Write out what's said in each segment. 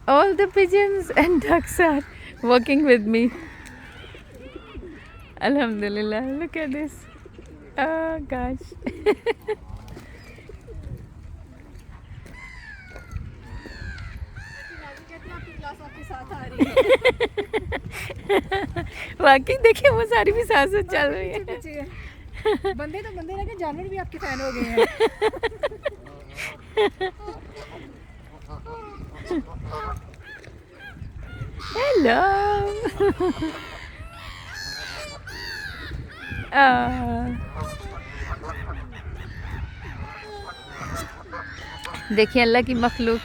All the pigeons and ducks are working with me. Alhamdulillah. Look at this. Oh gosh. वाकई देखिए वो सारी भी साथ साथ चल रही है। बंदे तो बंदे लगे, जानवर भी आपके फैन हो गए हैं। हेलो। देखिए अल्लाह की मखलूक,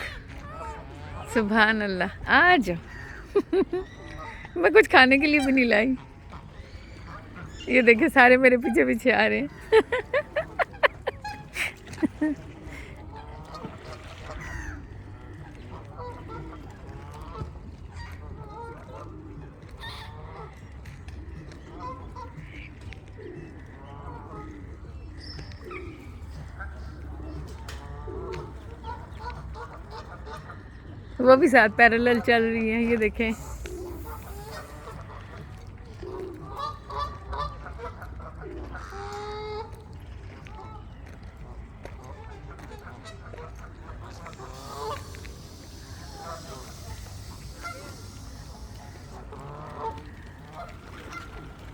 सुभान अल्लाह। आ जाओ। मैं कुछ खाने के लिए भी नहीं लाई। ये देखिए सारे मेरे पीछे पीछे आ रहे हैं। वो भी साथ पैरेलल चल रही है, ये देखें।